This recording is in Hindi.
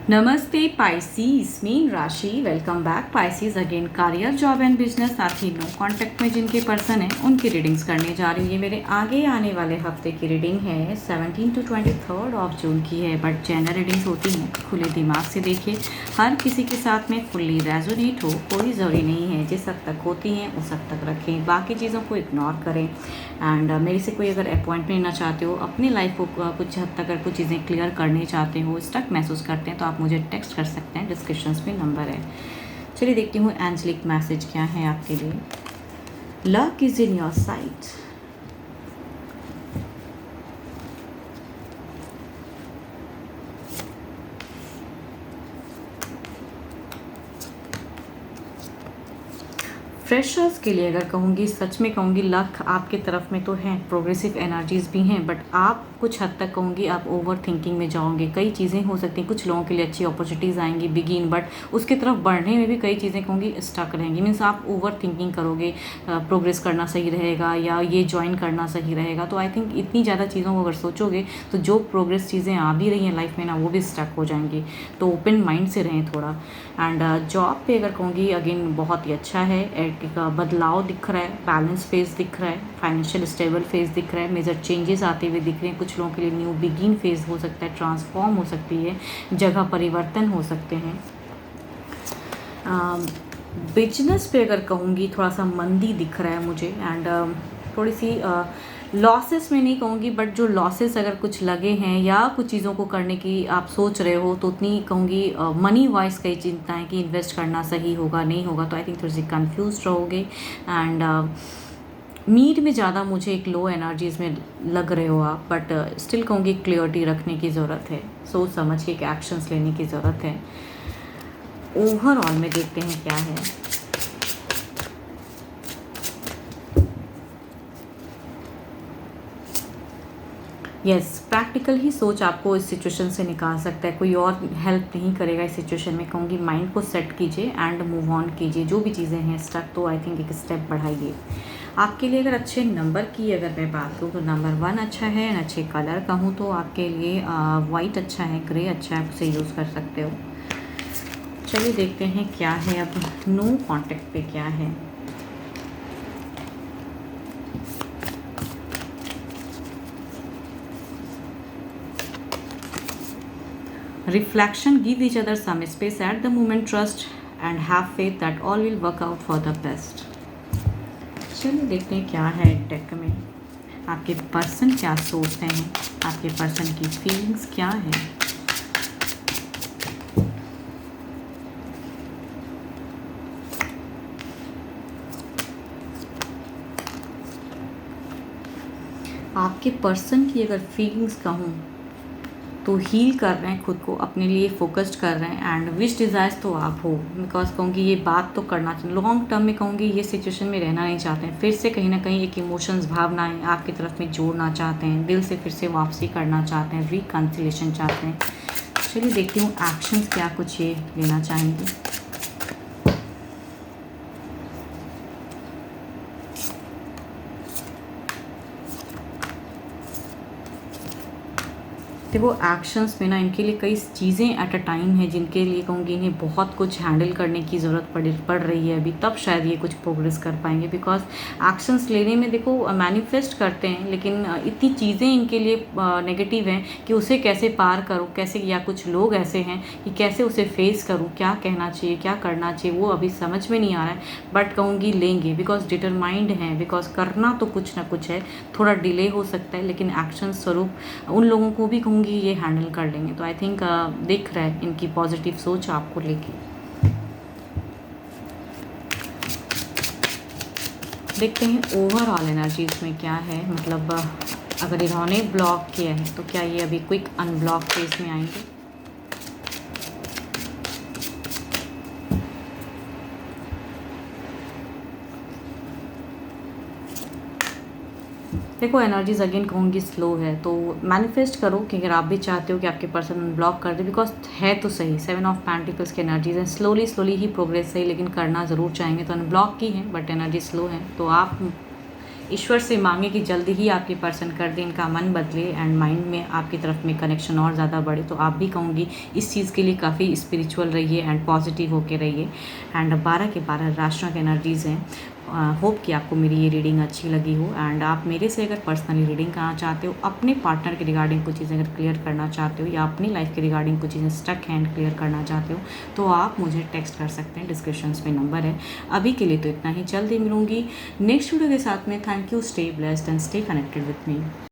नमस्ते पाइसीज मीन राशि। Welcome back Pisces again. Career, job and business, साथ ही नो कॉन्टैक्ट में जिनके पर्सन हैं उनकी रीडिंग्स करने जा रही हूँ। ये मेरे आगे आने वाले हफ्ते की रीडिंग है। 17 to 23 ऑफ जून की है, बट जनरल रीडिंग्स होती हैं। खुले दिमाग से देखिए, हर किसी के साथ में फुल्ली रेजोनेट हो कोई ज़रूरी नहीं है। जिस हद तक होती हैं उस हद तक रखें, बाकी चीज़ों को इग्नोर करें। एंड मेरे से कोई अगर अपॉइंटमेंट लेना चाहते हो, अपनी लाइफ को कुछ हद तक अगर कुछ चीज़ें क्लियर करने चाहते हो, स्टक महसूस करते हैं, तो आप मुझे टेक्स्ट कर सकते हैं। डिस्क्रिप्शंस में नंबर है। चलिए देखती हूँ एंजलिक मैसेज क्या है आपके लिए। Luck is in your side. Freshers के लिए अगर कहूँगी, सच में कहूँगी, लक आपके तरफ में तो है, प्रोग्रेसिव एनर्जीज भी हैं, बट आप कुछ हद तक कहूँगी आप ओवर थिंकिंग में जाओगे। कई चीज़ें हो सकती हैं, कुछ लोगों के लिए अच्छी अपॉर्चुनिटीज़ आएंगी बिगिन, बट उसकी तरफ बढ़ने में भी कई चीज़ें कहूँगी स्टक रहेंगी। मीन्स आप ओवर थिंकिंग करोगे, प्रोग्रेस करना सही रहेगा या ये ज्वाइन करना सही रहेगा। तो आई थिंक इतनी ज़्यादा चीज़ों को अगर सोचोगे तो जो प्रोग्रेस चीज़ें आ भी रही हैं लाइफ में ना, वो भी स्टक हो जाएंगी। तो ओपन माइंड से रहें थोड़ा। एंड जॉब पे अगर कहूँगी, अगेन बहुत ही अच्छा है। एक बदलाव दिख रहा है, बैलेंस फेज दिख रहा है, फाइनेंशियल स्टेबल फेज दिख रहा है, मेजर चेंजेस आते हुए दिख रहे हैं। कुछ लोगों के लिए न्यू बिगिन फेज हो सकता है, ट्रांसफॉर्म हो सकती है, जगह परिवर्तन हो सकते हैं। बिजनेस पे अगर कहूँगी, थोड़ा सा मंदी दिख रहा है मुझे। एंड थोड़ी सी लॉसेस में नहीं कहूँगी, बट जो लॉसेस अगर कुछ लगे हैं या कुछ चीज़ों को करने की आप सोच रहे हो, तो उतनी कहूँगी मनी वाइज कई चिंता है कि इन्वेस्ट करना सही होगा नहीं होगा। तो आई थिंक थोड़ी सी कन्फ्यूज रहोगे। एंड नीड में ज़्यादा मुझे एक लो एनर्जीज में लग रहे हो आप, बट स्टिल कहूँगी क्लियरिटी रखने की ज़रूरत है, सोच समझ के एक एक्शंस लेने की ज़रूरत है। ओवरऑल में देखते हैं क्या है। यस, प्रैक्टिकल ही सोच आपको इस सिचुएशन से निकाल सकता है, कोई और हेल्प नहीं करेगा इस सिचुएशन में। कहूँगी माइंड को सेट कीजिए एंड मूव ऑन कीजिए। जो भी चीज़ें हैं स्टक, तो आई थिंक एक स्टेप बढ़ाइए। आपके लिए अगर अच्छे नंबर की अगर मैं बात करूँ तो नंबर 1 अच्छा है। एंड अच्छे कलर कहूँ तो आपके लिए वाइट अच्छा है, ग्रे अच्छा है, आप उसे यूज़ कर सकते हो। चलिए देखते हैं क्या है अब नो कॉन्टैक्ट पे क्या है। Reflection, give each other some space at the moment, trust and have faith that all will work out for the best. चलिए देखते हैं क्या है डेक में। आपके पर्सन क्या सोचते हैं, आपके पर्सन की फीलिंग्स क्या है। आपके पर्सन की अगर फीलिंग्स कहूँ तो हील कर रहे हैं खुद को, अपने लिए फोकस्ड कर रहे हैं। एंड विश डिज़ायर्स तो आप हो, बिकॉज कहूँगी ये बात तो करना चाहिए। लॉन्ग टर्म में कहूँगी ये सिचुएशन में रहना नहीं चाहते हैं, फिर से कहीं ना कहीं एक इमोशंस, भावनाएं आपकी तरफ में जोड़ना चाहते हैं, दिल से फिर से वापसी करना चाहते हैं, रिकन्सिलेशन चाहते हैं। चलिए देखती हूँ एक्शंस क्या कुछ ये लेना चाहेंगे। देखो एक्शंस में ना इनके लिए कई चीज़ें एट अ टाइम है, जिनके लिए कहूँगी इन्हें बहुत कुछ हैंडल करने की ज़रूरत पड़ रही है अभी, तब शायद ये कुछ प्रोग्रेस कर पाएंगे। बिकॉज एक्शंस लेने में देखो मैनिफेस्ट करते हैं, लेकिन इतनी चीज़ें इनके लिए नेगेटिव हैं कि उसे कैसे पार करूँ, कैसे, या कुछ लोग ऐसे हैं कि कैसे उसे फेस करूँ, क्या कहना चाहिए, क्या करना चाहिए, वो अभी समझ में नहीं आ रहा है। बट कहूँगी लेंगे, बिकॉज डिटरमाइंड हैं, बिकॉज करना तो कुछ ना कुछ है। थोड़ा डिले हो सकता है, लेकिन एक्शन स्वरूप उन लोगों को भी कहूँगी ये हैंडल कर लेंगे। तो आई थिंक दिख रहा है इनकी पॉजिटिव सोच आपको लेके। देखते हैं ओवरऑल एनर्जीज में क्या है। मतलब अगर इन्होंने ब्लॉक किया है तो क्या ये अभी क्विक अनब्लॉक फेज में आएंगे। देखो एनर्जीज अगेन कहूँगी स्लो है, तो मैनिफेस्ट करो कि अगर आप भी चाहते हो कि आपके पर्सन ब्लॉक कर दे, बिकॉज है तो सही 7 ऑफ पेंटिकल्स की एनर्जीज हैं। स्लोली ही प्रोग्रेस सही, लेकिन करना ज़रूर चाहेंगे, तो अनब्लॉक की है बट एनर्जी स्लो है। तो आप ईश्वर से मांगे कि जल्दी ही आपके पर्सन कर दे, इनका मन बदले एंड माइंड में आपकी तरफ में कनेक्शन और ज़्यादा बढ़े। तो आप भी कहूँगी इस चीज़ के लिए काफ़ी स्पिरिचुअल रहिए एंड पॉजिटिव होके रहिए। एंड 12 के 12 राशियों के एनर्जीज़ हैं। होप कि आपको मेरी ये रीडिंग अच्छी लगी हो एंड आप मेरे से अगर पर्सनली रीडिंग करना चाहते हो, अपने पार्टनर के रिगार्डिंग कुछ चीज़ें अगर क्लियर करना चाहते हो या अपनी लाइफ के रिगार्डिंग कुछ चीज़ें स्टक हैंड क्लियर करना चाहते हो, तो आप मुझे टेक्स्ट कर सकते हैं, डिस्क्रिप्शंस में नंबर है। अभी के लिए तो इतना ही, जल्दी मिलूंगी नेक्स्ट वीडियो के साथ में। Thank you, stay blessed and stay connected with me.